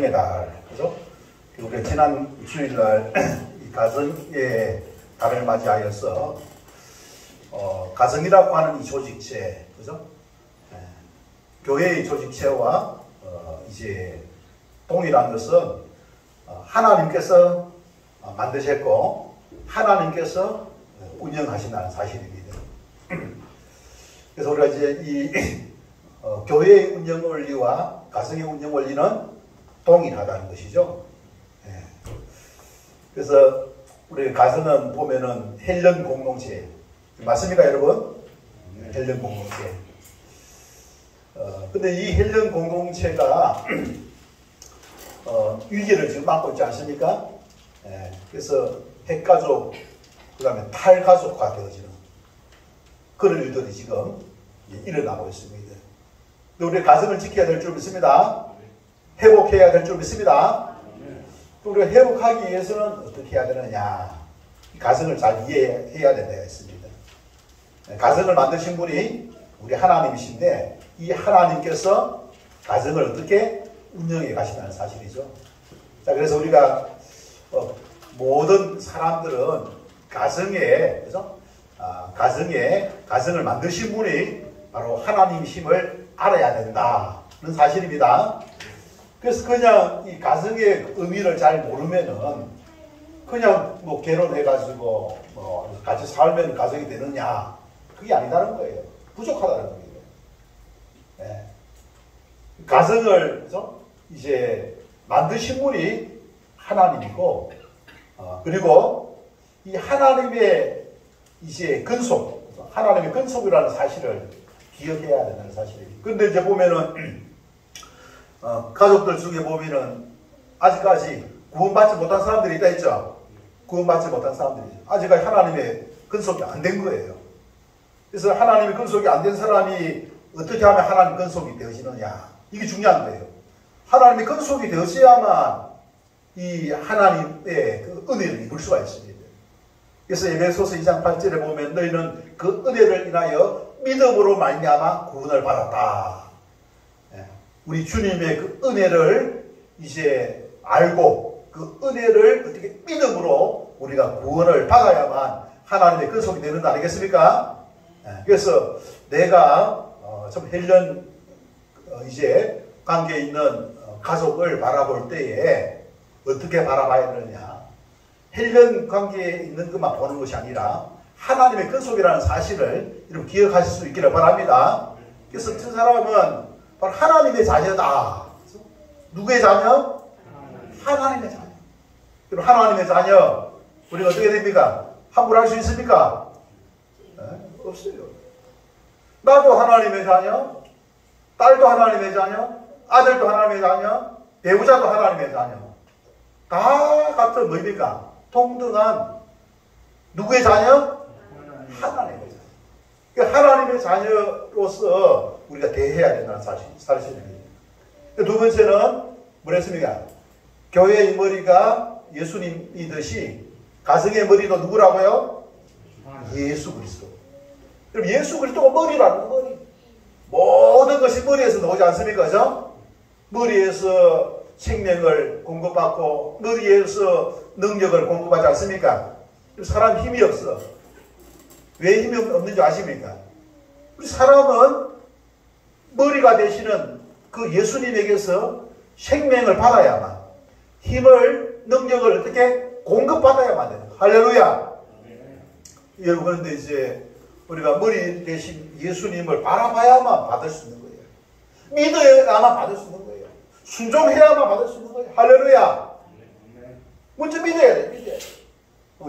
달, 그죠? 우리 지난 주일날 이 가정의 달을 맞이하여서 가정이라고 하는 이 조직체, 그죠? 교회의 조직체와 이제 동일한 것은 하나님께서 만드셨고 하나님께서 운영하신다는 사실입니다. 그래서 우리가 이제 이 교회의 운영 원리와 가정의 운영 원리는 동일하다는 것이죠. 그래서 우리 가정은 보면은 헬련 공동체 맞습니까, 여러분? 헬련 공동체. 근데 이 헬련 공동체가 위기를 지금 맞고 있지 않습니까? 그래서 핵가족, 그 다음에 탈가족화 되어지는 그런 일들이 지금 일어나고 있습니다. 우리 가정을 지켜야 될 줄 믿습니다. 회복해야 될 줄 믿습니다. 우리가 회복하기 위해서는 어떻게 해야 되느냐? 가정을 잘 이해해야 된다 했습니다. 가정을 만드신 분이 우리 하나님이신데 이 하나님께서 가정을 어떻게 운영해 가신다는 사실이죠. 자, 그래서 우리가 모든 사람들은 가정에, 그래서 가정을 만드신 분이 바로 하나님이심을 알아야 된다는 사실입니다. 그래서 그냥 이 가정의 의미를 잘 모르면은 그냥 뭐 결혼해가지고 뭐 같이 살면 가정이 되느냐, 그게 아니다는 거예요. 부족하다는 겁니다. 가정을 그래서 이제 만드신 분이 하나님이고, 그리고 이 하나님의 이제 근속, 하나님의 근속이라는 사실을 기억해야 된다는 사실입니다. 그런데 이제 보면은 가족들 중에 보면은 아직까지 구원받지 못한 사람들이 있다 했죠. 구원받지 못한 사람들이죠. 아직까지 하나님의 근속이 안 된 거예요. 그래서 하나님의 근속이 안 된 사람이 어떻게 하면 하나님 근속이 되어지느냐, 이게 중요한 거예요. 하나님의 근속이 되어져야만 이 하나님의 그 은혜를 입을 수가 있습니다. 그래서 에베소서 2장 8절에 보면 너희는 그 은혜를 인하여 믿음으로 말미암아 구원을 받았다. 우리 주님의 그 은혜를 이제 알고 그 은혜를 어떻게 믿음으로 우리가 구원을 받아야만 하나님의 근속이 되는 거 아니겠습니까? 그래서 내가 좀 헬련 이제 관계에 있는 가족을 바라볼 때에 어떻게 바라봐야 되느냐, 헬련 관계에 있는 것만 보는 것이 아니라 하나님의 근속이라는 사실을 여러분 기억하실 수 있기를 바랍니다. 그래서 저 사람은 바로 하나님의 자녀다. 누구의 자녀? 하나님의 자녀. 그럼 하나님의 자녀, 우리가 어떻게 됩니까? 함부로 할 수 있습니까? 없어요. 나도 하나님의 자녀, 딸도 하나님의 자녀, 아들도 하나님의 자녀, 배우자도 하나님의 자녀. 다 같은 뭐입니까? 동등한 누구의 자녀? 하나님의 자녀. 그러니까 하나님의 자녀로서 우리가 대해야 된다는 사실입니다. 두 번째는 뭐랬습니까? 교회의 머리가 예수님이듯이 가정의 머리도 누구라고요? 예수 그리스도. 그럼 예수 그리스도가 머리라는 머리. 모든 것이 머리에서 나오지 않습니까? 그죠? 머리에서 생명을 공급받고 머리에서 능력을 공급하지 않습니까? 사람 힘이 없어. 왜 힘이 없는 줄 아십니까? 우리 사람은 머리가 되시는 그 예수님에게서 생명을 받아야만, 힘을, 능력을 어떻게 공급받아야만 돼요. 할렐루야. 여러분, 그런데 이제 우리가 머리 대신 예수님을 바라봐야만 받을 수 있는 거예요. 믿어야만 받을 수 있는 거예요. 순종해야만 받을 수 있는 거예요. 할렐루야. 먼저 믿어야 돼. 믿어야 돼.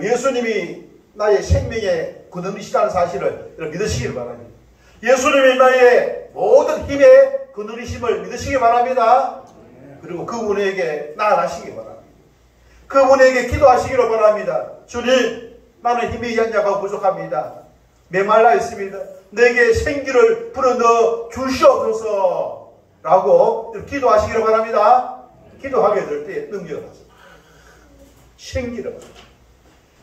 예수님이 나의 생명의 근원이시다는 사실을 믿으시길 바랍니다. 예수님이 나의 모든 힘의 근원이심을 믿으시기 바랍니다. 그리고 그분에게 나아가시기 바랍니다. 그분에게 기도하시기를 바랍니다. 주님, 나는 힘이 연약하고 부족합니다. 메말라 있습니다. 내게 생기를 불어넣어 주시옵소서 라고 기도하시기를 바랍니다. 기도하게 될 때 능력을 받습니다. 생기를 받습니다.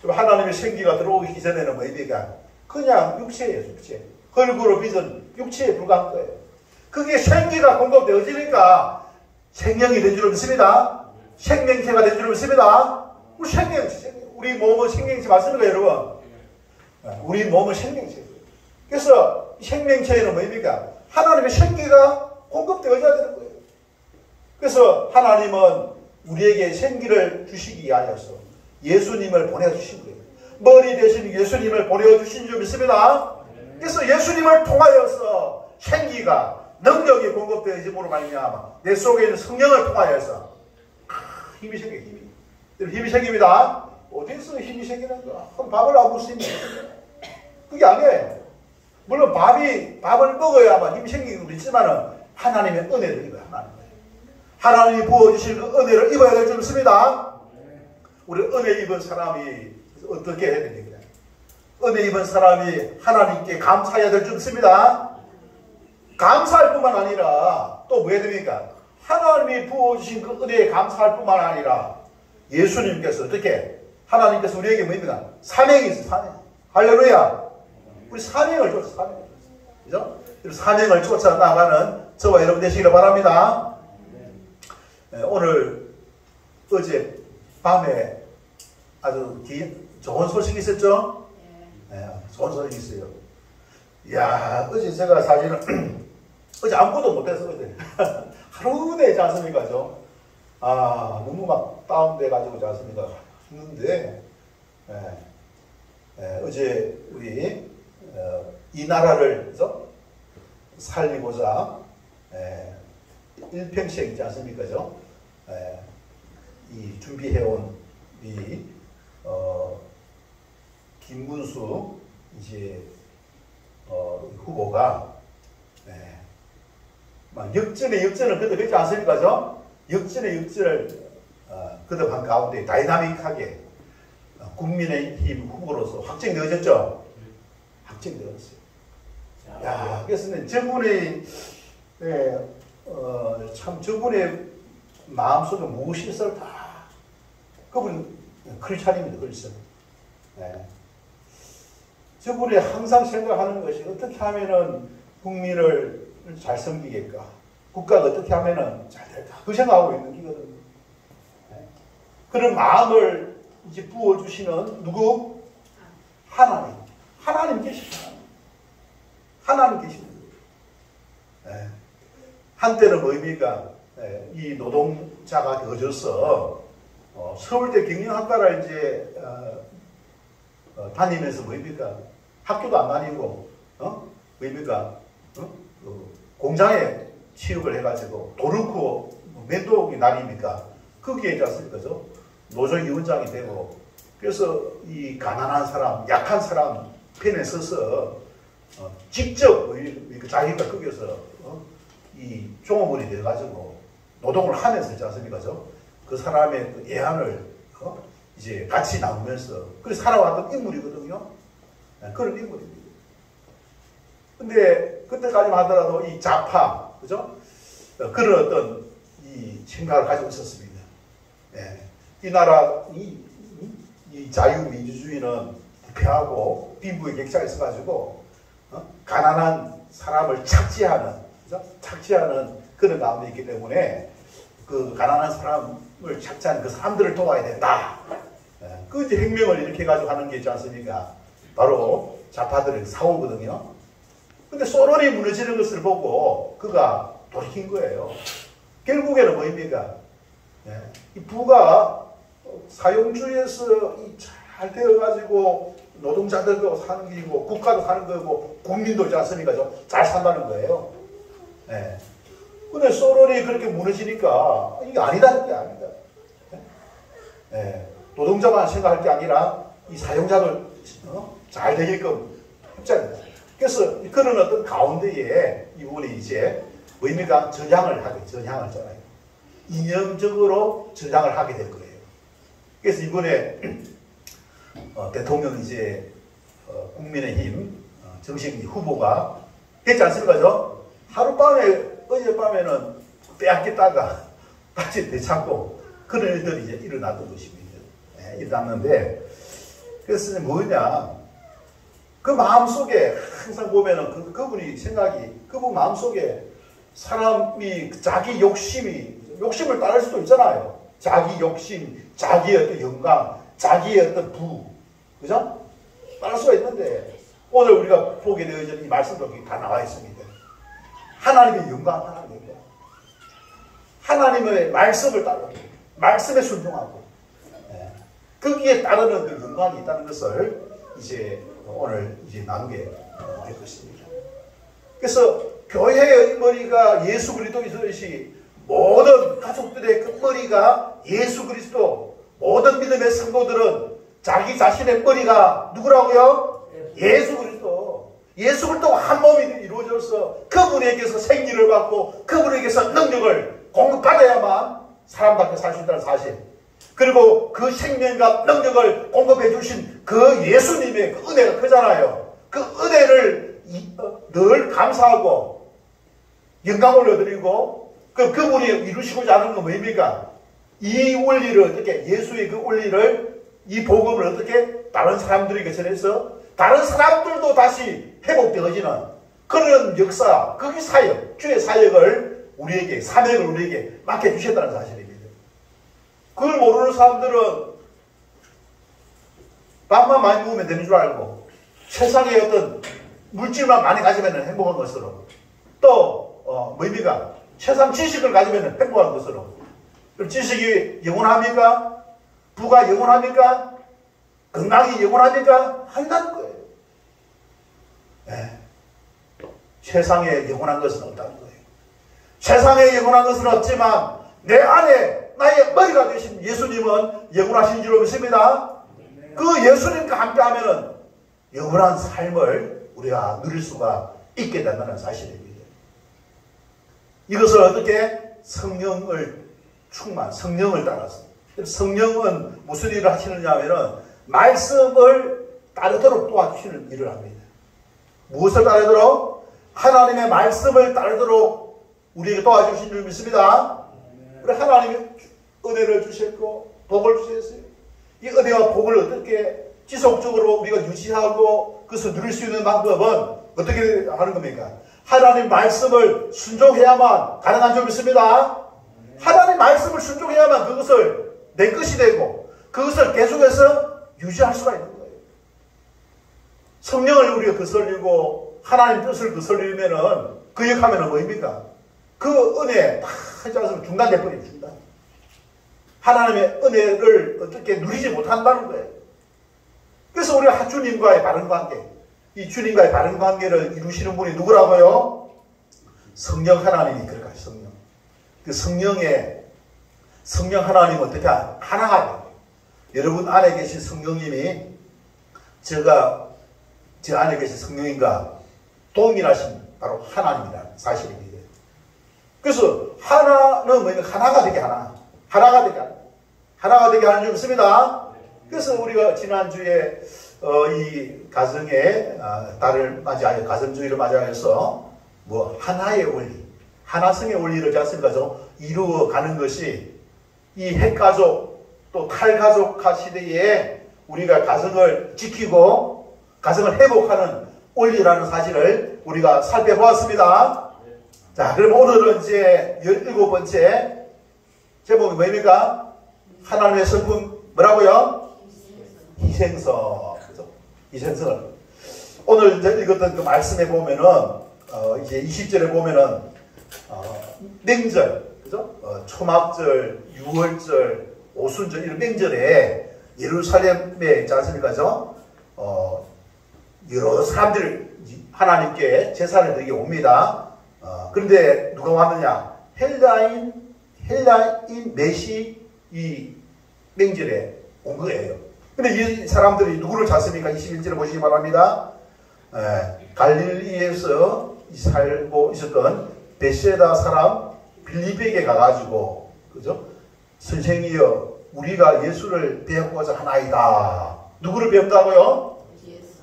하나님의 생기가 들어오기 전에는 뭐입니까? 그냥 육체예요, 육체. 흙으로 빚은 육체에 불과한 거예요. 그게 생기가 공급되어지니까 생명이 된 줄 믿습니다. 생명체가 된 줄 믿습니다. 우리 몸은 생명체 맞습니까, 여러분? 우리 몸은 생명체. 그래서 생명체에는 뭡니까? 하나님의 생기가 공급되어야 되는 거예요. 그래서 하나님은 우리에게 생기를 주시기 위하여서 예수님을 보내주신 거예요. 머리 대신 예수님을 보내주신 줄 믿습니다. 그래서 예수님을 통하여서 생기가 능력이 공급되어짐으로 말미암아 내 속에 있는 성령을 통하여서 힘이 생겨. 힘이 생깁니다. 어디서 힘이 생기는가? 그럼 밥을 안 먹을 수 있는 그게 아니에요. 물론 밥을 먹어야만 힘이 생기는 건 있지만은 하나님의 은혜를 입어야 하나님이 부어주신 그 은혜를 입어야 될 줄 믿습니다. 우리 은혜 입은 사람이 어떻게 해야 됩니까? 은혜 입은 사람이 하나님께 감사해야 될 줄 믿습니다. 감사할 뿐만 아니라 또 뭐 해야 됩니까? 하나님이 부어주신 그 은혜에 감사할 뿐만 아니라 예수님께서 어떻게 하나님께서 우리에게 뭡니까? 사명이 있어요. 사명. 할렐루야. 우리 사명을 쫓아. 그죠? 사명을 쫓아 나가는 저와 여러분 되시기를 바랍니다. 오늘 어제 밤에 아주 좋은 소식이 있었죠? 좋은 소식이 있어요. 이야, 어제 제가 사실은 어제 아무것도 못해서 어제 하루 내지 않습니까? 너무 막 다운돼가지고 지 않습니까? 했는데 어제 우리 이 나라를 살리고자 일평생이지 않습니까? 이 준비해온 이 김문수 이제 후보가 막 역전의 역전을 거듭했지 않습니까? 역전의 역전을 거듭한 가운데 다이나믹하게 국민의힘 후보로서 확정되어졌죠. 확정되었어요. 야, 그래서 저분의 참 저분의 마음속에 무엇이 있을까? 그분 크리스찬입니다. 크리스찬. 저분이 항상 생각하는 것이 어떻게 하면은 국민을 잘 섬기겠까? 국가가 어떻게 하면은 잘 될까? 그 생각하고 있는 기거든요. 그런 마음을 이제 부어주시는 누구? 하나님. 하나님 계십니다. 하나님 계십니다. 한때는 뭡니까? 이 노동자가 되어져서 서울대 경영학과를 이제 다니면서 뭡니까? 학교도 안 다니고 뭡니까? 공장에 취업을 해가지고 도르코 맨도기 날입니까? 거기에 있지 않습니까? 노조위원장이 되고 그래서 이 가난한 사람, 약한 사람 편에 서서 직접 자기가 거기서 이 종업원이 돼가지고 노동을 하면서 있지 않습니까? 그 사람의 그 애환을 이제 같이 나누면서 그래서 살아왔던 인물이거든요. 그런 인물입니다. 근데 그때까지만 하더라도 이 좌파, 그죠? 그런 어떤 이 생각을 가지고 있었습니다. 이 나라, 이 자유민주주의는 부패하고 빈부의 격차가 있어가지고 가난한 사람을 착취하는, 그죠? 착취하는 그런 가운데 있기 때문에 그 가난한 사람을 착취하는 그 사람들을 도와야 된다. 그 이제 혁명을 이렇게 가지고 하는 게 있지 않습니까? 바로 좌파들의 사고거든요. 근데 소련이 무너지는 것을 보고 그가 돌이킨 거예요. 결국에는 뭐입니까? 이 부가 사용주의에서 잘 되어가지고 노동자들도 사는 길이고 국가도 사는 거고 국민도 있지 않습니까? 잘 산다는 거예요. 근데 소련이 그렇게 무너지니까 이게 아니다는 게 아니다. 노동자만 생각할 게 아니라 이 사용자도 잘 되게끔 했잖아요. 그래서 그런 어떤 가운데에 이분이 이제 뭡니까? 전향을 전향을 이념적으로 전향을 하게 될 거예요. 그래서 이번에 대통령 이제 국민의힘 정식 후보가 됐지 않습니까? 하룻밤에 어젯밤에는 빼앗겼다가 다시 되찾고 그런 일들이 이제 일어났던 것입니다. 일어났는데 그래서 뭐냐? 그 마음속에 항상 보면은 그분이 생각이 그분 마음속에 사람이 자기 욕심이 욕심을 따를 수도 있잖아요. 자기 욕심, 자기의 어떤 영광, 자기의 어떤 부, 그죠? 따를 수가 있는데, 오늘 우리가 보게 되어진 이 말씀도 다 나와 있습니다. 하나님의 영광, 하나님의 영광. 하나님의 말씀을 따르고, 말씀에 순종하고, 거기에 따르는 그 영광이 있다는 것을 이제 오늘 이제 나누게 될 것입니다. 그래서 교회의 머리가 예수 그리스도이듯이 모든 가족들의 끝머리가 예수 그리스도, 모든 믿음의 성도들은 자기 자신의 머리가 누구라고요? 예수 그리스도. 예수 그리스도와 한 몸이 이루어져서 그분에게서 생기를 받고 그분에게서 능력을 공급받아야만 사람답게 살 수 있다는 사실. 그리고 그 생명과 능력을 공급해 주신 그 예수님의 그 은혜가 크잖아요. 그 은혜를 늘 감사하고 영광 올려드리고 그분이 이루시고자 하는 건 뭐입니까? 이 원리를 어떻게, 예수의 그 원리를, 이 복음을 어떻게 다른 사람들에게 전해서 다른 사람들도 다시 회복되어지는 그런 역사, 그 사역, 주의 사역을 우리에게, 사명을 우리에게 맡겨주셨다는 사실입니다. 그걸 모르는 사람들은 밥만 많이 먹으면 되는 줄 알고 세상에 어떤 물질만 많이 가지면 행복한 것으로, 또 뭐입니까? 세상 지식을 가지면 행복한 것으로. 그럼 지식이 영원합니까? 부가 영원합니까? 건강이 영원합니까? 한다는 거예요. 네. 세상에 영원한 것은 없다는 거예요. 세상에 영원한 것은 없지만 내 안에 나의 머리가 되신 예수님은 영원하신 줄 믿습니다. 그 예수님과 함께하면 영원한 삶을 우리가 누릴 수가 있게 된다는 사실입니다. 이것을 어떻게? 성령을 성령을 따라서. 성령은 무슨 일을 하시느냐 하면은 말씀을 따르도록 도와주시는 일을 합니다. 무엇을 따르도록? 하나님의 말씀을 따르도록 우리에게 도와주신 줄 믿습니다. 그래, 하나님이 은혜를 주셨고 복을 주셨어요. 이 은혜와 복을 어떻게 지속적으로 우리가 유지하고 그것을 누릴 수 있는 방법은 어떻게 하는 겁니까? 하나님 말씀을 순종해야만 가능한 줄 믿습니다. 하나님 말씀을 순종해야만 그것을 내 것이 되고 그것을 계속해서 유지할 수가 있는 거예요. 성령을 우리가 거슬리고 하나님 뜻을 거슬리면은 그 역하면은 뭐입니까? 그 은혜 다 하지 않으면 중단돼 버려요. 중단. 하나님의 은혜를 어떻게 누리지 못한다는 거예요. 그래서 우리가 주님과의 바른 관계, 이 주님과의 바른 관계를 이루시는 분이 누구라고요? 성령 하나님이 그럴까요? 성령. 그 성령 하나님은 어떻게 하나가 돼요. 여러분 안에 계신 성령님이 제가 제 안에 계신 성령님과 동일하신 바로 하나님이라는 사실입니다. 그래서 하나는 뭐냐면 하나가 되게 하나가 되게 하는 줄 믿습니다. 그래서 우리가 지난주에 이 가정의 달을 맞이하여 가정주의를 맞이하여서 뭐 하나의 원리, 하나성의 원리를 자신가서 이루어가는 것이 이 핵가족 또 탈가족 시대에 우리가 가정을 지키고 가정을 회복하는 원리라는 사실을 우리가 살펴보았습니다. 자, 그럼 오늘은 이제 17번째 제목이 뭐입니까? 하나님의 성품 뭐라고요? 희생성. 그죠? 희생성을. 오늘 이제 읽었던 그 말씀에 보면은, 이제 20절에 보면은, 명절, 그죠? 초막절, 유월절, 오순절, 이런 명절에 예루살렘에 있지 않습니까? 여러 사람들 하나님께 제사를 드리게 옵니다. 그런데 누가 왔느냐? 헬라인 넷이 이 명절에 온 거예요. 근데 이 사람들이 누구를 찾습니까? 21절에 보시기 바랍니다. 갈릴리에서 살고 있었던 베세다 사람 빌립에게 가가지고, 그죠? 선생이여, 우리가 예수를 배우고자 하나이다. 누구를 배운다고요?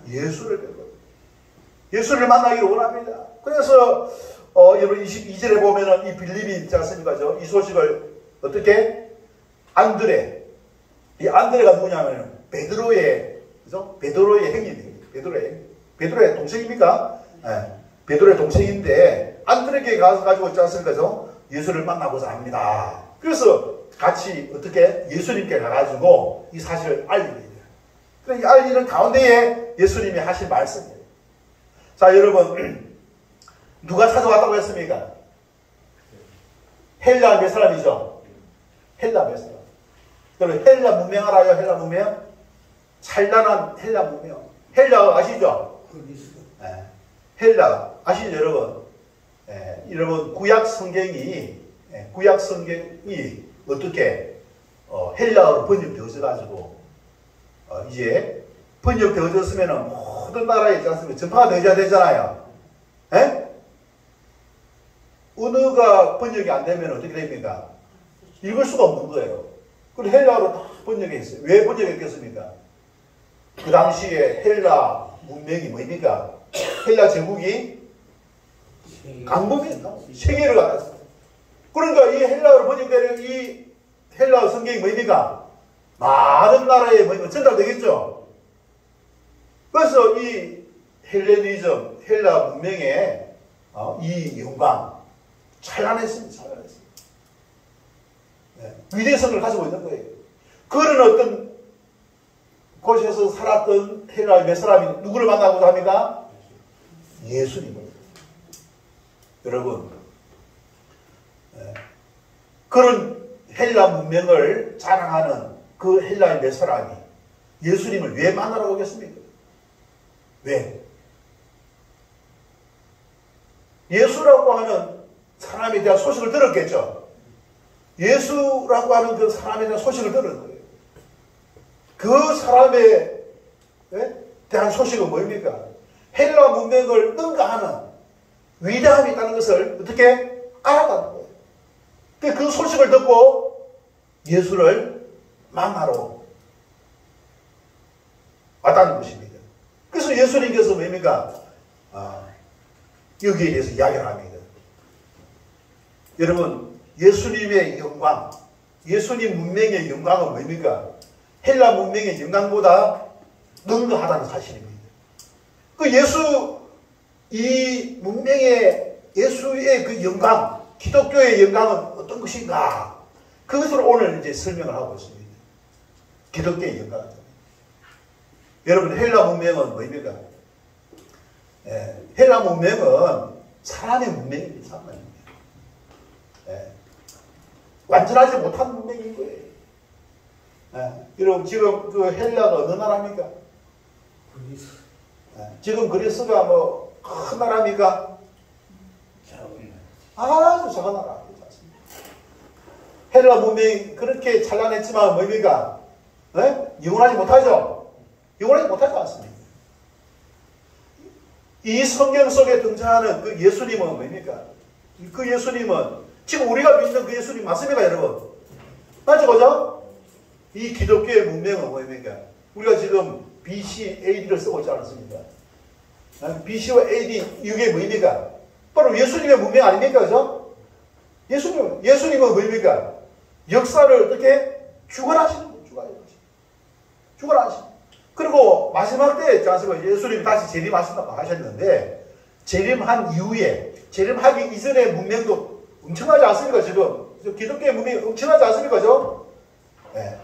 예수를 배우고. 예수를 만나기를 원합니다. 그래서, 여러분 22절에 보면은 이 빌립이 있지 않습니까? 이 소식을 어떻게? 안드레. 이 안드레가 누구냐면 베드로의, 그죠? 베드로의 형님이에요. 베드로의 동생입니까? 네. 베드로의 동생인데, 안드레에게 가서 가지고 있지 않습니까? 예수를 만나고자 합니다. 그래서 같이 어떻게 예수님께 가가지고 이 사실을 알리게 돼요. 그래서 이 알리는 가운데에 예수님이 하신 말씀이에요. 자, 여러분, 누가 찾아왔다고 했습니까? 헬라 몇 사람이죠? 헬라 몇 사람. 여러분, 헬라 문명 알아요? 헬라 문명? 찬란한 헬라 문명. 헬라 아시죠? 네. 헬라 아시죠, 여러분? 네. 여러분, 구약 성경이 어떻게 헬라어로 번역되어져가지고 이제 번역되어졌으면은 모든 나라에 있지 않습니까? 전파가 되어야 되잖아요. 예? 언어가 번역이 안 되면 어떻게 됩니까? 읽을 수가 없는 거예요. 그리고 헬라어로 다 번역했어요. 왜 번역했겠습니까? 그 당시에 헬라 문명이 뭡니까? 헬라 제국이 강범했나? 세계를 알았어요. 그러니까 이 헬라어로 번역되는 이 헬라어 성경이 뭡니까? 많은 나라에 전달되겠죠? 그래서 이 헬레니즘, 헬라 문명의 이 영광, 찬란했습니다. 네. 위대성을 가지고 있는 거예요. 그런 어떤 곳에서 살았던 헬라의 몇 사람이 누구를 만나고자 합니까? 예수님을. 여러분, 네. 그런 헬라 문명을 자랑하는 그 헬라의 몇 사람이 예수님을 왜 만나러 오겠습니까? 왜? 예수라고 하는 사람에 대한 소식을 들었겠죠. 예수라고 하는 그 사람에 대한 소식을 들은 거예요. 그 사람에 대한 소식은 뭐입니까? 헬라 문명을 능가하는 위대함이 있다는 것을 어떻게 알았다는 거예요. 그 소식을 듣고 예수를 만나러 왔다는 것입니다. 그래서 예수님께서 뭡니까? 여기에 대해서 이야기를 합니다. 여러분, 예수님의 영광, 예수님 문명의 영광은 뭡니까? 헬라 문명의 영광보다 능가하다는 사실입니다. 그 이 문명의 예수의 그 영광, 기독교의 영광은 어떤 것인가? 그것을 오늘 이제 설명을 하고 있습니다. 기독교의 영광. 여러분, 헬라 문명은 뭡니까? 헬라 문명은 사람의 문명입니다. 사람의 문명. 완전하지 못한 문명인 거예요. 여러분, 지금 그 헬라가 어느 나라입니까? 그리스. 지금 그리스가 뭐 큰 나라입니까? 아주 작은 나라. 헬라 문명이 그렇게 찬란했지만 뭡니까? 영원하지 못하죠? 영원하지 못하지 않습니다. 이 성경 속에 등장하는 그 예수님은 뭡니까? 그 예수님은 지금 우리가 믿는 그 예수님 맞습니까, 여러분? 맞죠, 그죠? 이 기독교의 문명은 뭡니까? 우리가 지금 BC, AD를 쓰고 있지 않습니까? BC와 AD, 이게 뭡니까? 바로 예수님의 문명 아닙니까, 그죠? 예수님은 뭡니까? 역사를 어떻게 주관하시는 거예요, 주관하시는. 그리고 마지막 때에 있지 않습니까? 예수님이 다시 재림하신다고 하셨는데, 재림한 이후에, 재림하기 이전의 문명도 엄청나지 않습니까, 지금? 기독교의 문명이 엄청나지 않습니까, 그죠? 네.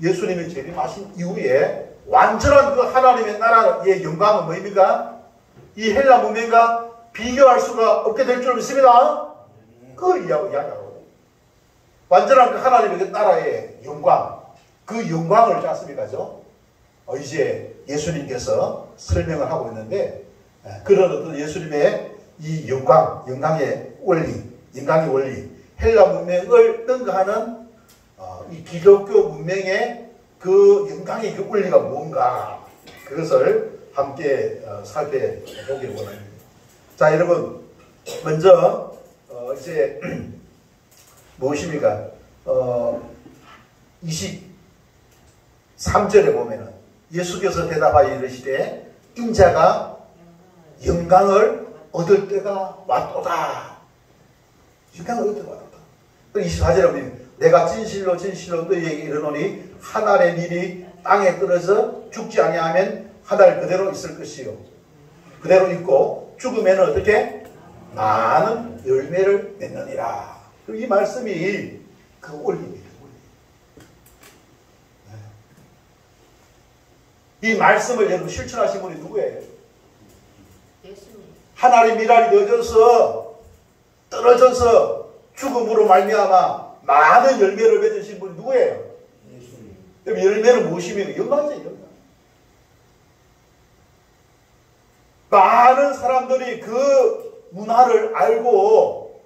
예수님이 재림하신 이후에 완전한 그 하나님의 나라의 영광은 뭐입니까? 이 헬라 문명과 비교할 수가 없게 될 줄 믿습니다. 그걸 이야기하고 완전한 그 하나님의 그 나라의 영광, 그 영광을 짰습니까? 이제 예수님께서 설명을 하고 있는데, 그런 어떤 예수님의 이 영광의 원리, 헬라 문명을 능가하는 이 기독교 문명의 그 영광의 그 원리가 뭔가, 그것을 함께 살펴보기를 원합니다. 자, 여러분, 먼저 이제 무엇입니까? 23절에 보면은 예수께서 대답하여 이르시되 인자가 영광을 얻을 때가 왔도다. 영광을 얻을 때가 왔도다. 24절에 보면 내가 진실로 너희에게 이르노니 한 알의 밀이 땅에 떨어져 죽지 아니하면 한 알 그대로 있을 것이요, 그대로 있고 죽으면 어떻게? 많은 열매를 맺느니라. 이 말씀이 그 원리입니다. 이 말씀을 여러분 실천하신 분이 누구예요? 예수님. 하나님 미랄이 늦어서 떨어져서 죽음으로 말미암아 많은 열매를 맺으신 분이 누구예요? 예수님. 열매는 무엇이며 영광이죠. 영광. 많은 사람들이 그 문화를 알고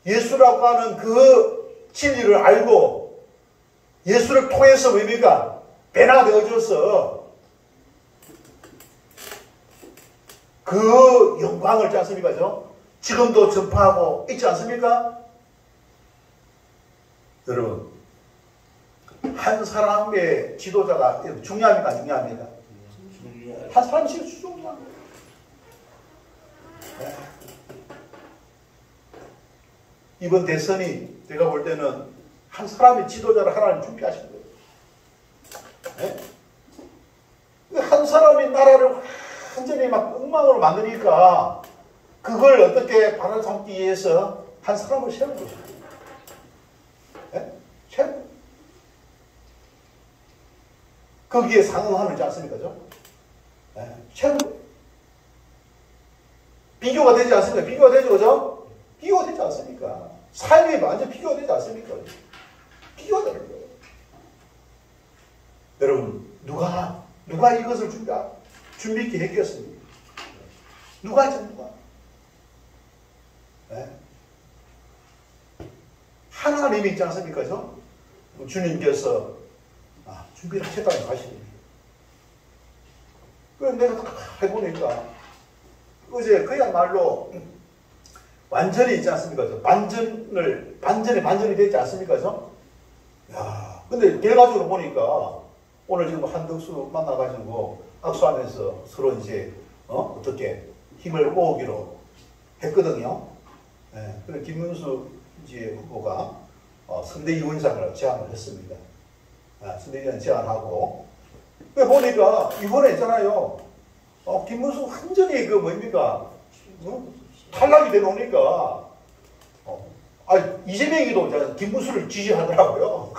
예수라고 하는 그 진리를 알고 예수를 통해서 뭡니까? 변화되어져서 그 영광을 있지 않습니까? 지금도 전파하고 있지 않습니까? 여러분, 한 사람의 지도자가 중요합니까? 중요합니다. 한 사람이 진짜 중요합니다. 이번 대선이 제가 볼 때는 한 사람의 지도자를 하나님 준비하신 거예요. 네? 한 사람이 나라를 완전히 막 엉망으로 만드니까 그걸 어떻게 바로 삼기 위해서 한 사람을 세운 거죠. 네? 세운 거기에 상응하지 않습니까? 네? 세운 거예요. 비교가 되지 않습니까? 비교가 되죠, 그죠? 비교가 되지 않습니까? 삶이 완전 비교가 되지 않습니까? 비교가 되는 거예요. 여러분, 누가 이것을 준비 있게 했겠습니까? 누가 했죠, 누가? 네? 하나님이 있지 않습니까? 주님께서 준비를 하셨다는 사실입니다. 그래서 내가 해보니까 어제 그야말로 완전히 있지 않습니까? 반전이 되지 않습니까? 야, 근데 결과적으로 보니까 오늘 지금 한덕수 만나가지고 악수하면서 서로 이제 어떻게 힘을 모으기로 했거든요. 네, 그래서 김문수 이제 후보가 선대위원장을 제안을 했습니다. 선대위원 제안하고 보니까 이번에 있잖아요. 김문수 완전히 그 뭡니까? 탈락이 되놓으니까 이재명이도 김문수를 지지하더라고요.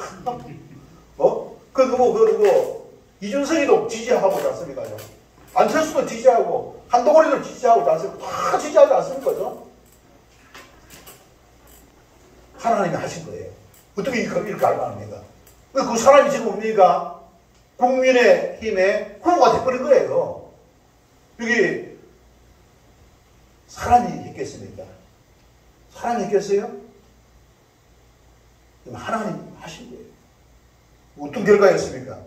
그리고 이준석이도 지지하고 있지 않습니까? 안철수도 지지하고 한동훈이도 지지하고 있지 않습니까? 다 지지하지 않습니까? 하나님이 하신 거예요. 어떻게 이렇게 알만합니까? 그 사람이 지금 뭡니까? 국민의힘의 후보가 돼버린 거예요. 여기 사람이 했겠습니까? 사람이 했겠어요? 하나님 하신 거예요. 어떤 결과였습니까?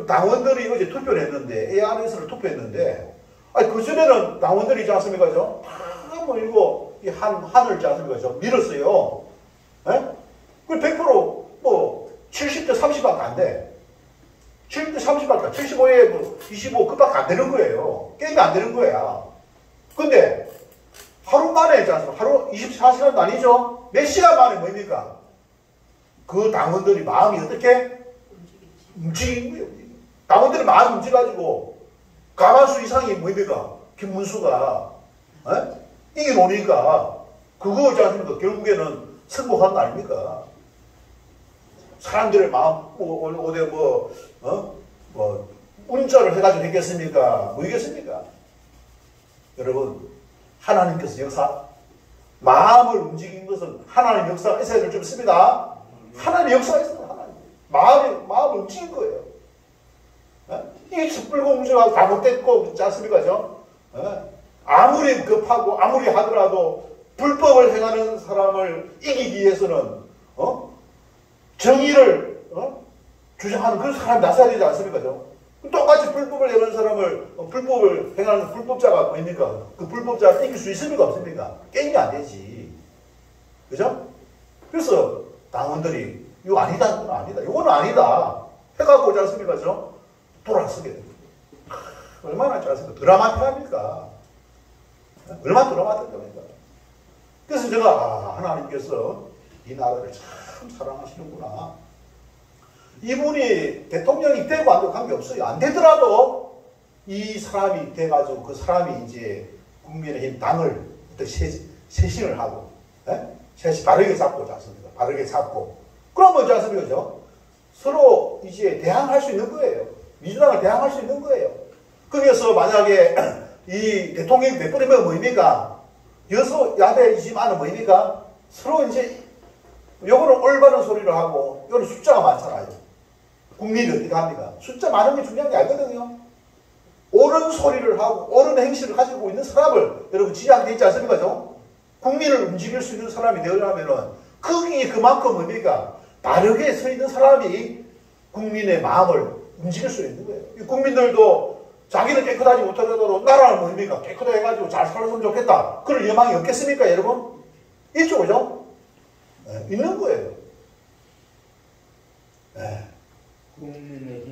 당원들이 어제 투표를 했는데, ARS를 투표했는데, 그전에는 당원들이 있지 않습니까? 다 모이고, 한을 있지 않습니까? 밀었어요. 그 100% 70대 30밖에 안 돼. 70대 30밖에, 75에 25 그밖에 안 되는 거예요. 게임이 안 되는 거야. 근데, 하루 만에 있지 않습니까? 하루 24시간도 아니죠? 몇 시간 만에 뭡니까? 그 당원들이 마음이 어떻게? 움직이는 거예요. 당원들이 마음이 움직여가지고, 과반수 이상이 뭡니까? 김문수가, 이겨놓으니까, 그거 있지 않습니까? 결국에는 승복한 거 아닙니까? 사람들의 마음, 문자를 해가지고 했겠습니까? 뭐겠습니까? 여러분, 하나님께서 마음을 움직인 것은 하나님 역사가 있어야 될 줄 믿습니다. 하나님 역사가 있습니다. 하나님. 마음을 움직인 거예요. 이게 숯불고 움직여서 잘못됐고, 있지 않습니까? 아무리 급하고, 아무리 하더라도, 불법을 행하는 사람을 이기기 위해서는, 정의를, 주장하는 그런 사람이 나서야 되지 않습니까? 똑같이 불법을 행하는 사람을, 불법을 행하는 불법자가 뭡니까? 그 불법자를 이길 수 있습니까? 없습니까? 게임이 안 되지. 그죠? 그래서 당원들이, 이거 아니다, 이건 아니다, 이건 아니다. 해갖고 오지 않습니까? 돌아서게 됩니다. 얼마나 있지 않습니까? 드라마틱합니까? 얼마나 드라마틱합니까? 그래서 제가, 하나님께서 이 나라를 참 사랑하시는구나. 이분이 대통령이 되고 안 되고 관계없어요. 안 되더라도 이 사람이 돼가지고 그 사람이 이제 국민의힘 당을 쇄신을 하고, 셋이 바르게 잡고 있지 않습니까? 바르게 잡고. 그러면 있지 않습니까? 그죠? 서로 이제 대항할 수 있는 거예요. 민주당을 대항할 수 있는 거예요. 거기에서 만약에 이 대통령이 돼버리면 뭐입니까? 여소야대이지만은 뭐입니까? 서로 이제 요거는 올바른 소리를 하고 요거는 숫자가 많잖아요. 국민이 어떻게 합니까? 숫자 많은 게 중요한 게 아니거든요. 옳은 소리를 하고 옳은 행실을 가지고 있는 사람을 여러분 지지하게 돼 있지 않습니까? 죠? 국민을 움직일 수 있는 사람이 되려면은 거기에 그만큼 뭡니까? 바르게 서 있는 사람이 국민의 마음을 움직일 수 있는 거예요. 국민들도 자기는 깨끗하지 못하더라도 나라는 뭡니까? 깨끗하게 해가지고 잘 살았으면 좋겠다. 그럴 예망이 없겠습니까, 여러분? 있죠, 그죠? 네, 있는 거예요. 네. 국민의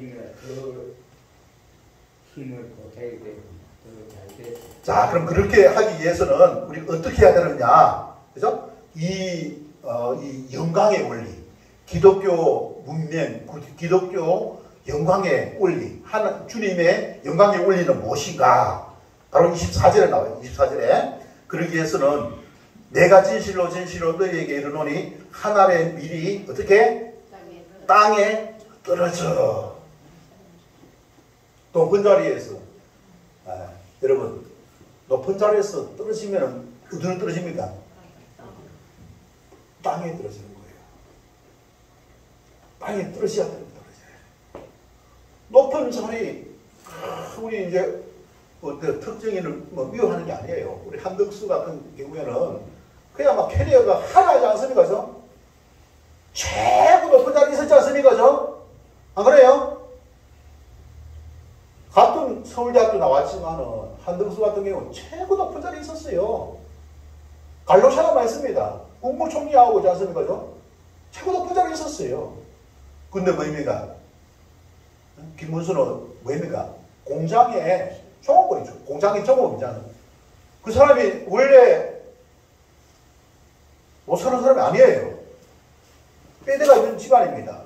힘을 보태야 됩니다. 더잘 돼. 자, 그럼 그렇게 하기 위해서는 우리 어떻게 해야 되느냐? 그죠? 이 영광의 원리, 기독교 문명, 기독교 영광의 원리, 주님의 영광의 원리는 무엇인가? 바로 24절에 나와요. 24절에. 그러기 위해서는 내가 진실로 너희에게 이르노니 하늘의 밀이 어떻게? 땅에 떨어져. 높은 자리에서 여러분 높은 자리에서 떨어지면 어디로 떨어집니까? 땅에 떨어지는 거예요. 땅에 떨어져야 됩니다. 높은 자리, 우리 이제 특정인을 미워하는 게 아니에요. 우리 한덕수 같은 경우에는 그냥 막 캐리어가 하나지 않습니까? 죠? 최고 높은 자리에 있었지 않습니까? 죠? 안 그래요? 같은 서울대학교 나왔지만은 한덕수 같은 경우는 최고 높은 자리에 있었어요. 갈로샤가 있습니다. 국무총리하고 있지 않습니까? 죠? 최고 높은 자리에 있었어요. 근데 뭐입니까? 김문수는 뭐입니까? 공장에 종업원이죠. 공장의 종업원이잖아요. 그 사람이 원래 못 사는 사람이 아니에요. 빼대가 있는 집안입니다.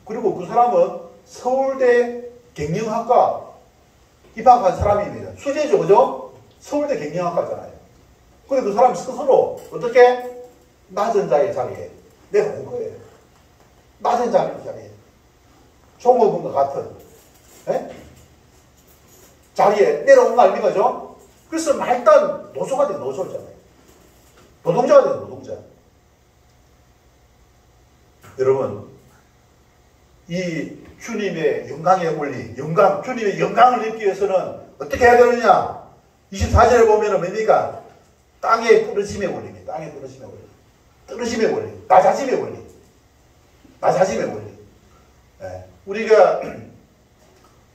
그리고 그 사람은 서울대 경영학과 입학한 사람입니다. 수재죠, 그죠? 서울대 경영학과잖아요. 근데 그 사람이 스스로 어떻게? 낮은 자의 자리에 내려온 거예요. 낮은 자리에. 종업원과 같은 자리에 내려온 거 아닙니까? 죠? 그래서 일단 노조가 된 노조잖아요. 노동자가 된 노동자. 여러분, 이 주님의 영광의 원리, 주님의 영광을 입기 위해서는 어떻게 해야 되느냐? 24절에 보면은 뭡니까? 땅의 떨어짐의 원리입니다. 땅의 떨어짐의 원리. 떨어짐의 원리. 낮아짐의 원리. 낮아짐의 원리. 네. 우리가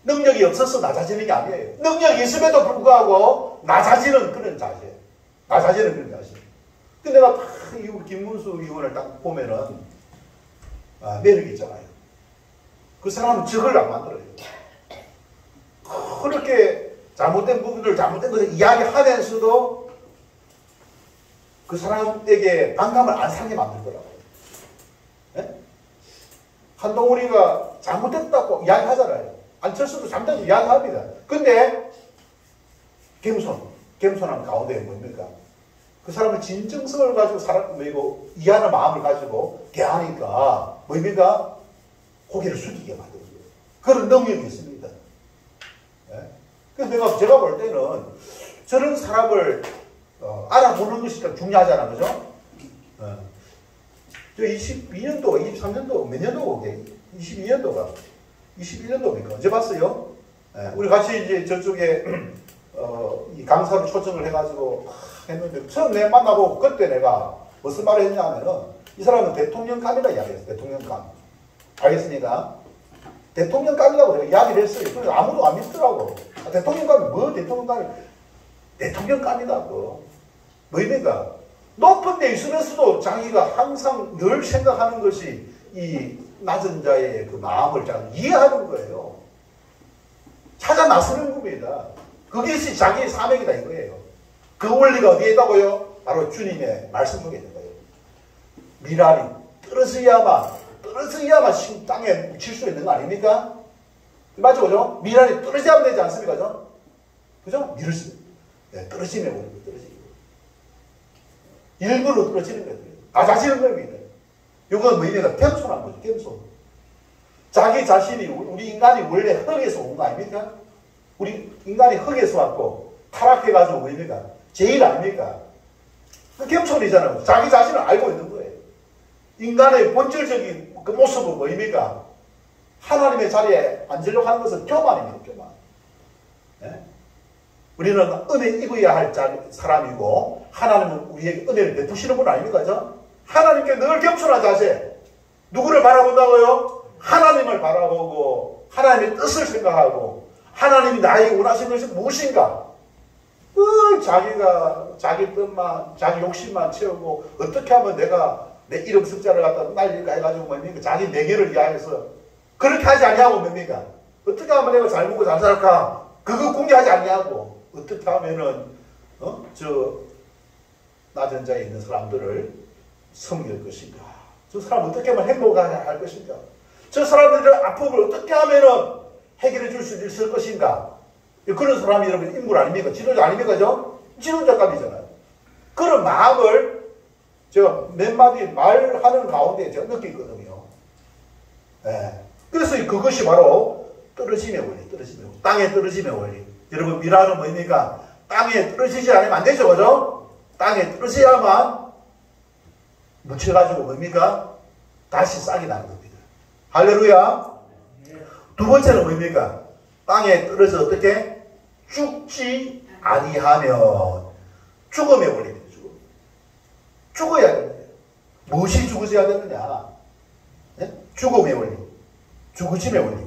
능력이 없어서 낮아지는 게 아니에요. 능력이 있음에도 불구하고 낮아지는 그런 자세. 낮아지는 그런 자세. 근데 내가 딱 김문수 의원을 딱 보면은 매력이 있잖아요. 그 사람은 적을 안 만들어요. 그렇게 잘못된 부분들, 잘못된 것을 이야기하면서도 그 사람에게 반감을 안 사게 만들더라고요. 네? 한동훈이가 잘못됐다고 이야기하잖아요. 안철수도 잘못됐다고 이야기합니다. 근데 겸손한 가운데 뭡니까? 그 사람은 진정성을 가지고 이해하는 마음을 가지고 대하니까 뭡니까? 고개를 숙이게 만드는 거예요. 그런 능력이 있습니다. 네? 그래서 제가 볼 때는 저런 사람을 알아보는 것이 좀 중요하잖아, 그죠? 저 22년도, 23년도, 몇 년도고, 22년도가, 21년도입니까? 언제 봤어요? 우리 같이 이제 저쪽에, 이 강사로 초청을 해가지고 했는데, 처음 내가 만나보고 그때 내가 무슨 말을 했냐 하면은, 이 사람은 대통령감이다 이야기했어요. 대통령감. 알겠습니까? 대통령감이라고 제가 이야기를 했어요. 그래서 아무도 안 믿더라고. 대통령감이 뭐 대통령감이? 대통령감이라고. 뭐입니까? 높은 데 있으면서도 자기가 항상 늘 생각하는 것이 이 낮은 자의 그 마음을 잘 이해하는 거예요. 찾아 나서는 겁니다. 그것이 자기의 사명이다 이거예요. 그 원리가 어디에 있다고요? 바로 주님의 말씀 속에 있는 거예요. 미랄이 떨어져야만 땅에 묻힐 수 있는 거 아닙니까? 맞죠, 그죠? 미랄이 떨어져야만 되지 않습니까, 그죠? 그죠? 떨어지면 오는 거예요, 떨어지면. 일부러 떨어지는 거예요. 낮아지는 겁니다. 이건 뭐냐면 겸손한 거죠. 겸손. 자기 자신이 우리 인간이 원래 흙에서 온 거 아닙니까? 우리 인간이 흙에서 왔고 타락해가지고 뭐입니까? 죄인 아닙니까? 겸손이잖아요. 자기 자신을 알고 있는 거예요. 인간의 본질적인 그 모습은 뭐입니까? 하나님의 자리에 앉으려고 하는 것은 교만입니다. 교만. 네? 우리는 은혜 입어야 할 사람이고 하나님은 우리에게 은혜를 베푸시는 분 아닙니까? 그죠? 하나님께 늘 겸손한 자세. 누구를 바라본다고요? 하나님을 바라보고 하나님의 뜻을 생각하고 하나님이 나에게 원하시는 것이 무엇인가? 자기가 자기 뜻만 자기 욕심만 채우고 어떻게 하면 내가 내 이름 숫자를 갖다 날릴까 해가지고 뭡니까? 자기 명예를 위하여서 그렇게 하지 아니하고 뭡니까? 어떻게 하면 내가 잘 먹고 잘 살까? 그거 궁리하지 아니하고 어떻게 하면은 저 낮은 자에 있는 사람들을 섬길 것인가? 저 사람 어떻게 하면 행복할 것인가? 저 사람들의 아픔을 어떻게 하면은 해결해 줄 수 있을 것인가? 그런 사람이 여러분 인물 아닙니까? 지도자 아닙니까? 지도자감이잖아요. 그런 마음을 제가 몇 마디 말하는 가운데 제가 느끼거든요. 네. 그래서 그것이 바로 떨어짐의 원리, 떨어짐의 원리. 땅에 떨어짐의 원리. 여러분 미라는 뭐입니까? 땅에 떨어지지 않으면 안 되죠, 그죠? 땅에 떨어져야만 묻혀가지고 뭡니까? 다시 싹이 나는 겁니다. 할렐루야. 두 번째는 뭡니까? 땅에 떨어져 어떻게? 죽지 아니하면 죽음의 원리입니다. 죽어야 됩니다. 무엇이 죽어야 되느냐? 네? 죽음의 원리. 죽으심의 원리.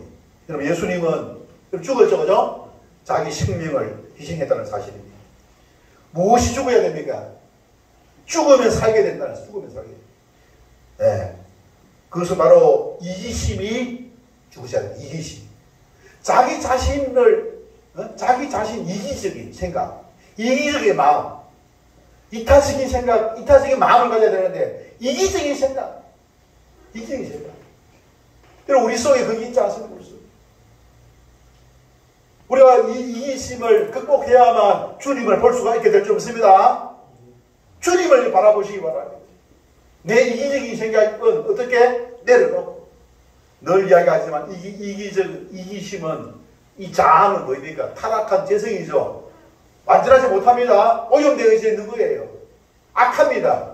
여러분 예수님은 죽었죠, 그죠? 자기 생명을 희생했다는 사실입니다. 무엇이 죽어야 됩니까? 죽으면 살게 된다는 사실. 죽으면 살게 됩니다. 네. 그것은 바로 이기심이 죽으셔야 됩니다. 이기심. 자기 자신을 자기 자신 이기적인 생각, 이기적인 마음, 이타적인 생각, 이타적인 마음을 가져야 되는데 이기적인 생각, 이기적인 생각. 여러분 우리 속에 그게 있지 않습니까? 우리가 이 이기심을 극복해야만 주님을 볼 수가 있게 될 줄 믿습니다. 주님을 바라보시기 바랍니다. 내 이기적인 생각은 어떻게 내려놓고 늘 이야기하지만 이기심은 이 자아는 뭐입니까? 타락한 재성이죠. 완전하지 못합니다. 오염되어 있는 거예요. 악합니다.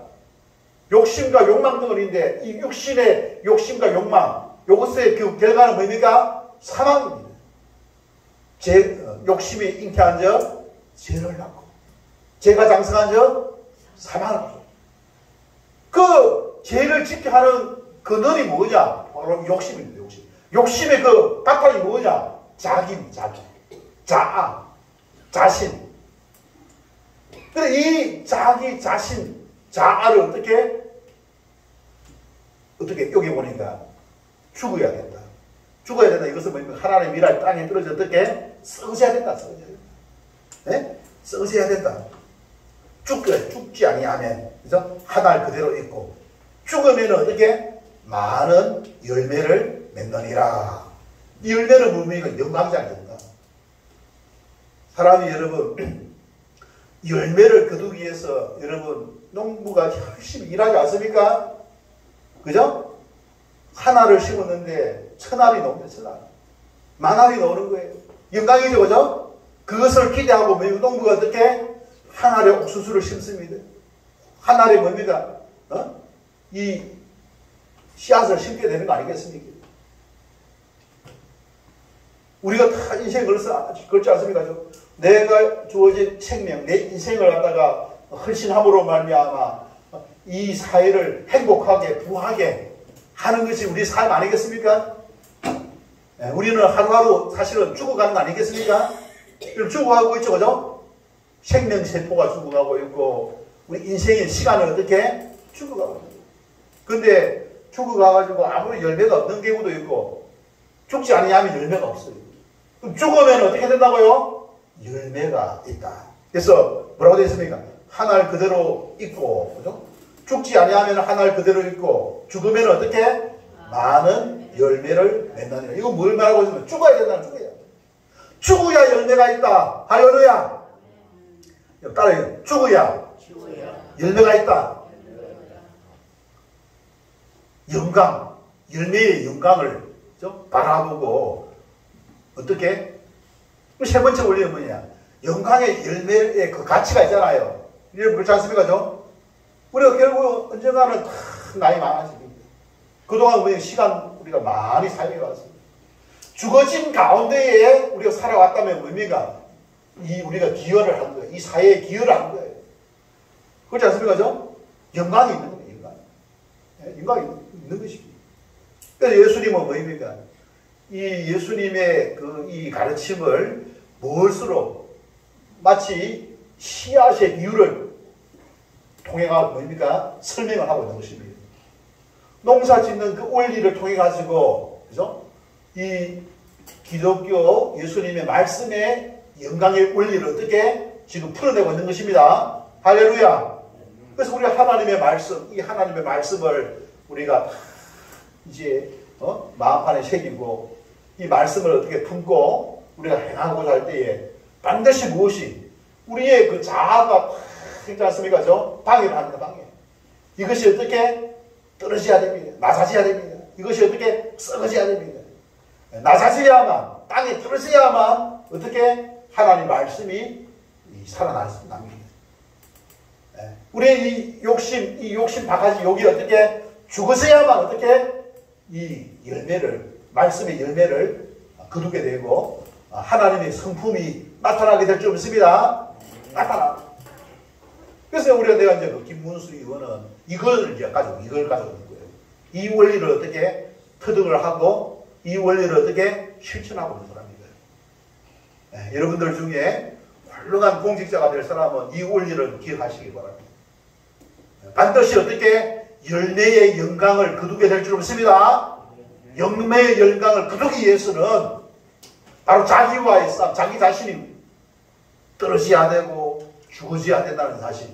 욕심과 욕망 덩어리인데 이 육신의 욕심과 욕망 이것의 그 결과는 뭡니까? 사망입니다. 욕심이 잉태한 적 죄를 낳고 죄가 장성한 적 사망을 하고 그 죄를 짓게 하는 근원이 뭐냐? 바로 욕심입니다. 욕심의 그 바탕이 뭐냐? 자기입니다. 자아, 자신. 근데 이 자기, 자신, 자아를 어떻게 여기 보니까 죽어야 된다. 죽어야 된다. 이것은 뭡니까? 하나님의 미랄 땅에 떨어져 어떻게? 썩어져야 된다. 썩어져야 된다. 네? 썩어져야 된다. 죽지 아니하면, 그죠? 하늘 그대로 있고, 죽으면 어떻게? 많은 열매를 맺느니라. 이 열매는 뭡니까? 영광이잖아요. 영광. 사람이 여러분, 열매를 거두기 위해서 여러분, 농부가 열심히 일하지 않습니까? 그죠? 하나를 심었는데, 천알이 나옵니다, 천알. 만알이 나오는 거예요. 영광이죠, 그죠? 그것을 기대하고 농부가 어떻게? 한 알의 옥수수를 심습니다. 한 알이 뭡니까? 이 씨앗을 심게 되는 거 아니겠습니까? 우리가 다 인생 걸지 않습니까? 내가 주어진 생명, 내 인생을 갖다가 헌신함으로 말미암아 이 사회를 행복하게, 부하게 하는 것이 우리 삶 아니겠습니까? 네, 우리는 하루하루 사실은 죽어가는 거 아니겠습니까? 죽어가고 있죠, 그죠? 생명세포가 죽어가고 있고, 우리 인생의 시간을 어떻게? 죽어가고 있는 거예요. 근데 죽어가가지고 아무리 열매가 없는 경우도 있고, 죽지 않으면 열매가 없어요. 그럼 죽으면 어떻게 된다고요? 열매가 있다. 그래서 뭐라고 되어 있습니까? 한 알 그대로 있고, 그죠? 죽지 아니하면 한 알 그대로 있고, 죽으면 어떻게? 많은 열매를 맺느니라. 이거 뭘 말하고 있으면 죽어야 된다. 죽어야 열매가 있다. 할렐루야. 따라해요. 죽어야 열매가 있다. 영광, 열매의 영광을 바라보고 어떻게? 세 번째 원리는 뭐냐? 영광의 열매의 그 가치가 있잖아요. 여러분 그렇지 않습니까? 우리가 결국 언젠가는 다 나이 많아집니다. 그동안 우리 시간 우리가 많이 사용해 왔습니다. 죽어진 가운데에 우리가 살아왔다면 뭡니까? 우리가 기여를 한 거예요. 이 사회에 기여를 한 거예요. 그렇지 않습니까? 영광이 있는 거예요. 영광이 있는 것입니다. 그래서 예수님은 뭡니까? 이 예수님의 이 가르침을 무엇으로 마치 씨앗의 비유를 통해가 뭡니까? 설명을 하고 있는 것입니다. 농사 짓는 그 원리를 통해 가지고, 그죠? 이 기독교 예수님의 말씀의 영광의 원리를 어떻게 지금 풀어내고 있는 것입니다. 할렐루야. 그래서 우리 하나님의 말씀, 이 하나님의 말씀을 우리가 이제 마음판에 새기고 이 말씀을 어떻게 품고 우리가 행하고자 할 때에 반드시 무엇이 우리의 그 자아가 있지 않습니까? 방해를 합니다. 방해. 이것이 어떻게 떨어져야 됩니다. 낮아져야 됩니다. 이것이 어떻게 썩어져야 됩니다. 낮아져야만, 땅에 떨어져야만 어떻게 하나님 말씀이 살아납니다. 우리의 이 욕심 바가지 욕이 어떻게 죽어서야만 어떻게 이 열매를, 말씀의 열매를 거두게 되고 하나님의 성품이 나타나게 될 줄 믿습니다. 나타나. 그래서 내가 이제 그 김문수 의원은 이걸 가지고 있는 거예요. 이 원리를 어떻게 터득을 하고 이 원리를 어떻게 실천하고 있는 사람입니다. 여러분들 중에 훌륭한 공직자가 될 사람은 이 원리를 기억하시기 바랍니다. 반드시 어떻게 열매의 영광을 거두게 될 줄 믿습니다. 열매의 영광을 거두기 위해서는 바로 자기와의 싸움, 자기 자신이 떨어져야 되고 죽어져야 된다는 사실,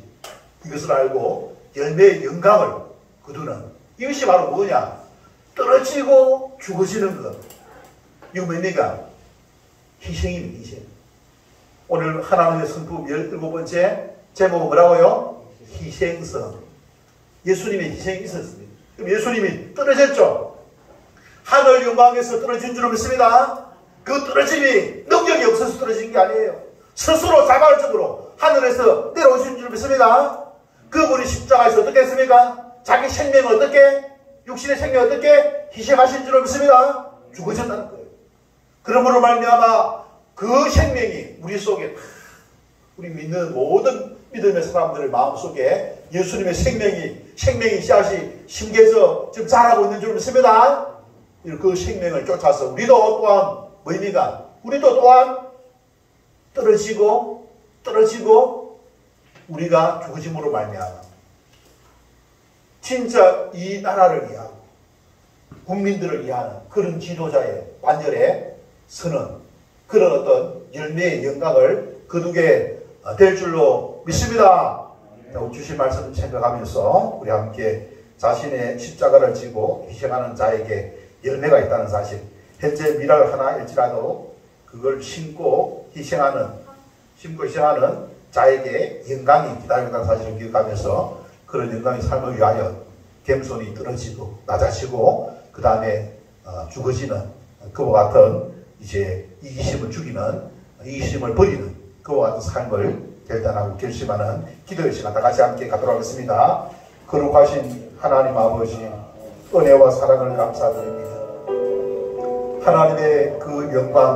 이것을 알고 열매의 영광을 거두는 이것이 바로 뭐냐? 떨어지고 죽어지는 것. 이거 뭡니까? 희생입니다. 희생. 오늘 하나님의 성품 17번째 제목은 뭐라고요? 희생성. 예수님의 희생이 있었습니다. 그럼 예수님이 떨어졌죠? 하늘 영광에서 떨어진 줄 믿습니다. 그 떨어짐이 능력이 없어서 떨어진 게 아니에요. 스스로 자발적으로 하늘에서 내려오신 줄 믿습니다. 그분이 십자가에서 어떻게 했습니까? 자기 생명을 어떻게, 육신의 생명을 어떻게 희생하신 줄 믿습니다. 죽으셨다는 거예요. 그러므로 말미암아 그 생명이 우리 속에, 우리 믿는 모든 믿음의 사람들의 마음속에 예수님의 생명이 씨앗이 심겨서 지금 자라고 있는 줄 믿습니다. 그 생명을 쫓아서 우리도 또한 뭐입니까? 우리도 또한 떨어지고 우리가 죽어짐으로 말미암아 진짜 이 나라를 위하고 국민들을 위하는 그런 지도자의 반열에 서는 그런 어떤 열매의 영광을 거두게 될 줄로 믿습니다. 주신 말씀 생각하면서 우리 함께 자신의 십자가를 지고 희생하는 자에게 열매가 있다는 사실, 현재 밀을 하나 일지라도 그걸 심고 희생하는 자에게 영광이 기다리고 있다는 사실을 기억하면서 그런 영광의 삶을 위하여 겸손히 떨어지고 낮아지고 그 다음에 죽어지는 그와 같은 이제 이기심을 버리는 그와 같은 삶을 결단하고 결심하는 기도의 시간 다 같이 함께 가도록 하겠습니다. 거룩하신 하나님 아버지, 은혜와 사랑을 감사드립니다. 하나님의 그 영광,